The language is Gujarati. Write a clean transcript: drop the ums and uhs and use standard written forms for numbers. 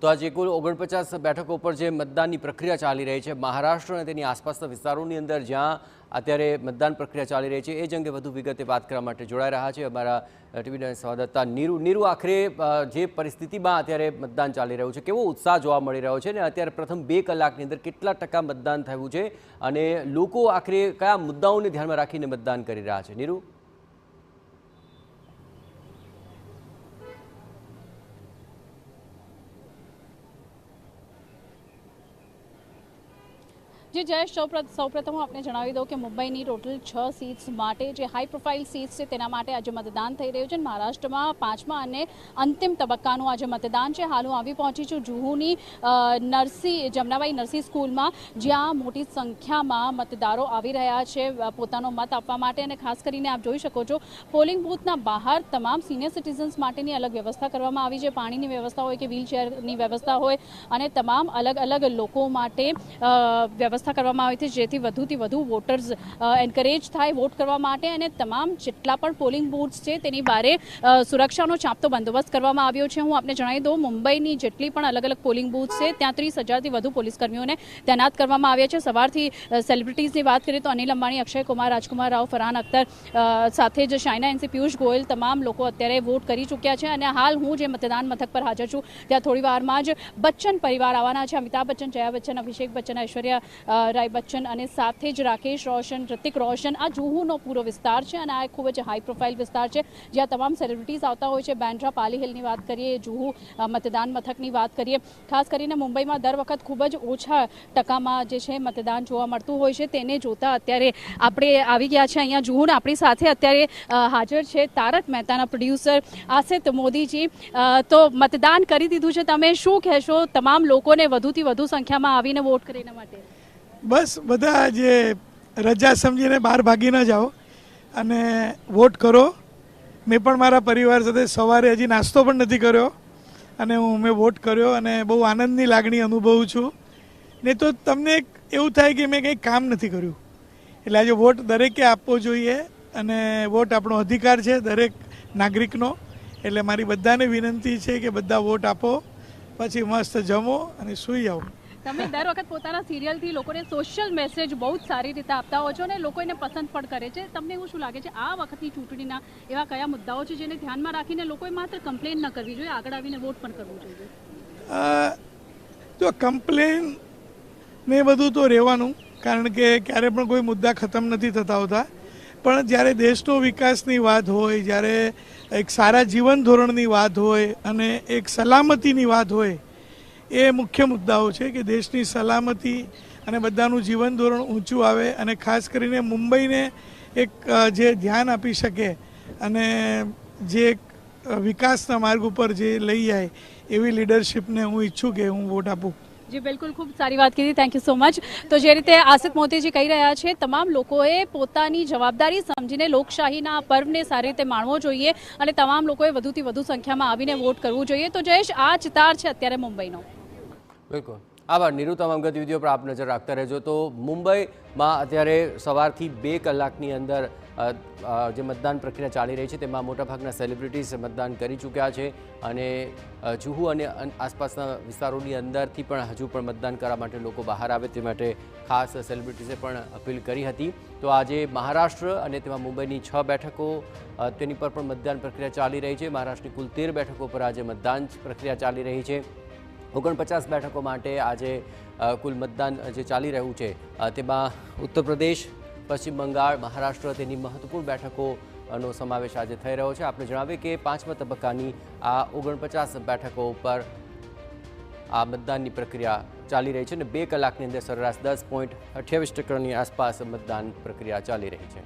તો આજે કુલ 49 બેઠકો પર જે મતદાનની પ્રક્રિયા ચાલી રહી છે મહારાષ્ટ્ર અને તેની આસપાસના વિસ્તારોની અંદર જ્યાં અત્યારે મતદાન પ્રક્રિયા ચાલી રહી છે એ જ અંગે વધુ વિગતે વાત કરવા માટે જોડાઈ રહ્યા છે અમારા ટીવીના સંવાદદાતા નીરુ આખરે જે પરિસ્થિતિમાં અત્યારે મતદાન ચાલી રહ્યું છે કેવો ઉત્સાહ જોવા મળી રહ્યો છે અને અત્યારે પ્રથમ 2 કલાકની અંદર કેટલા ટકા મતદાન થયું છે અને લોકો આખરે કયા મુદ્દાઓને ધ્યાનમાં રાખીને મતદાન કરી રહ્યા છે નીરુ? जी जयेश सौप्रथम हूँ आपने जणावी दो कि मुंबईनी टोटल 6 सीट्स माटे जे हाई प्रोफाइल सीट्स है तेना माटे आज मतदान थई रह्युं छे। महाराष्ट्र में 5मा अने अंतिम तबक्कानुं आज मतदान है। हाल हूँ आवी पहोंची छुं जुहूनी जमनाबाई नरसी स्कूल में ज्यां मोटी संख्या में मतदारों आवी रह्या छे पोतानो मत आपवा माटे अने खास करीने आप जोई शको छो पोलिंग बूथना बहार तमाम सीनियर सिटीजन्स माटेनी अलग व्यवस्था करवामां आवी छे। पाणीनी व्यवस्था होय के व्हीलचेरनी व्यवस्था होय अने तमाम अलग अलग लोको माटे व्यवस्था કરવામાં આવી છે જેથી વધુથી વધુ વોટર્સ એન્કરેજ થાય વોટ કરવા માટે અને તમામ જેટલા પણ પોલિંગ બૂથ્સ છે તેની બારે સુરક્ષાનો ચાંપતો બંદોબસ્ત કરવામાં આવ્યો છે। હું આપને જણાવી દઉં મુંબઈની જેટલી પણ અલગ અલગ પોલિંગ બૂથ્સ છે ત્યાં 30,000થી વધુ પોલીસ કર્મીઓને તૈનાત કરવામાં આવ્યા છે। સવારથી સેલિબ્રિટીઝની વાત કરીએ તો અનિલ અંબાણી, અક્ષય કુમાર, રાજકુમાર રાવ, ફરહાન અખ્તર સાથે જ શાઇના એનસી, પિયુષ ગોયલ તમામ લોકો અત્યારે વોટ કરી ચૂક્યા છે અને હાલ હું જે મતદાન મથક પર હાજર છું ત્યાં થોડી વારમાં જ બચ્ચન પરિવાર આવવાના છે। અમિતાભ બચ્ચન, જયા બચ્ચન, અભિષેક બચ્ચન, ઐશ્વર્યા રાય બચ્ચન અને સાથે જ રાકેશ રોશન, ઋતિક રોશન આ જુહુનો પૂરો વિસ્તાર છે અને આ ખૂબ જ હાઈ પ્રોફાઇલ વિસ્તાર છે જ્યાં તમામ સેલિબ્રિટીઝ આવતા હોય છે। બેન્ડ્રા, પાલી હિલની વાત કરીએ, જુહુ મતદાન મથકની વાત કરીએ, ખાસ કરીને મુંબઈમાં દર વખત ખૂબ જ ઓછા ટકામાં જે છે મતદાન જોવા મળતું હોય છે તેને જોતા અત્યારે આપણે આવી ગયા છે અહીંયા જુહુ ને આપણી સાથે અત્યારે હાજર છે તારક મહેતાના પ્રોડ્યુસર આસિત મોદીજી। તો મતદાન કરી દીધું છે, તમે શું કહેશો તમામ લોકોને વધુથી વધુ સંખ્યામાં આવીને વોટ કરે એના માટે? બસ બધા જે રજા સમજીને બહાર ભાગી ન જાઓ અને વોટ કરો। મેં પણ મારા પરિવાર સાથે સવારે હજી નાસ્તો પણ નથી કર્યો અને મેં વોટ કર્યો અને બહુ આનંદની લાગણી અનુભવું છું। ને તો તમને એવું થાય કે મેં કંઈ કામ નથી કર્યું, એટલે આજે વોટ દરેકે આપવો જોઈએ અને વોટ આપણો અધિકાર છે દરેક નાગરિકનો। એટલે મારી બધાને વિનંતી છે કે બધા વોટ આપો, પછી મસ્ત જમો અને સૂઈ જાઓ। તમે દર વખત પોતાના સિરિયલથી લોકોને સોશિયલ મેસેજ બહુ જ સારી રીતે આપતા હો છો અને લોકો એને પસંદ પણ કરે છે। તમને એવું શું લાગે છે આ વખતની ચૂંટણીના એવા કયા મુદ્દાઓ છે જેને ધ્યાનમાં રાખીને લોકોએ માત્ર કમ્પ્લેન ન કરવી જોઈએ, આગળ આવીને વોટ પણ કરવું જોઈએ? તો કમ્પ્લેન ને બધું તો રહેવાનું, કારણ કે ક્યારે પણ કોઈ મુદ્દા ખતમ નથી થતા હોતા, પણ જ્યારે દેશનો વિકાસની વાત હોય, જ્યારે એક સારા જીવન ધોરણની વાત હોય અને એક સલામતીની વાત હોય, એ મુખ્ય મુદ્દાઓ છે કે દેશની સલામતી અને બધાનું જીવન ધોરણ ઊંચું આવે અને ખાસ કરીને મુંબઈને એક જે ધ્યાન આપી શકે અને જે વિકાસના માર્ગ ઉપર જે લઈ જાય એવી લીડરશિપને હું ઈચ્છું કે હું વોટ આપું। જી બિલકુલ, ખૂબ સારી વાત કીધી, થેન્ક યુ સો મચ। તો જે રીતે આસિત મોદીજી કહી રહ્યા છે તમામ લોકોએ પોતાની જવાબદારી સમજીને લોકશાહીના પર્વને સારી રીતે માણવો જોઈએ અને તમામ લોકોએ વધુથી વધુ સંખ્યામાં આવીને વોટ કરવું જોઈએ। તો જયેશ, આ ચિતાર છે અત્યારે મુંબઈનો। બિલકુલ, આભાર નીરુ, તમામ ગતિવિધિઓ પર આપ નજર રાખતા રહેજો। તો મુંબઈમાં અત્યારે સવારથી 2 કલાકની અંદર જે મતદાન પ્રક્રિયા ચાલી રહી છે તેમાં મોટાભાગના સેલિબ્રિટીઝ મતદાન કરી ચૂક્યા છે અને જુહુ અને આસપાસના વિસ્તારોની અંદરથી પણ હજુ પણ મતદાન કરવા માટે લોકો બહાર આવે તે માટે ખાસ સેલિબ્રિટીઝે પણ અપીલ કરી હતી। તો આજે મહારાષ્ટ્ર અને તેમાં મુંબઈની 6 બેઠકો તેની પર પણ મતદાન પ્રક્રિયા ચાલી રહી છે। મહારાષ્ટ્રની કુલ 13 બેઠકો પર આજે મતદાન પ્રક્રિયા ચાલી રહી છે। 49 બેઠકો માટે આજે કુલ મતદાન જે ચાલી રહ્યું છે તેમાં ઉત્તર પ્રદેશ, પશ્ચિમ બંગાળ, મહારાષ્ટ્ર તેની મહત્વપૂર્ણ બેઠકોનો સમાવેશ આજે થઈ રહ્યો છે। આપણે જણાવીએ કે 5મા તબક્કાની આ 49 બેઠકો ઉપર આ મતદાનની પ્રક્રિયા ચાલી રહી છે અને 2 કલાકની અંદર સરેરાશ 10.28% આસપાસ મતદાન પ્રક્રિયા ચાલી રહી છે।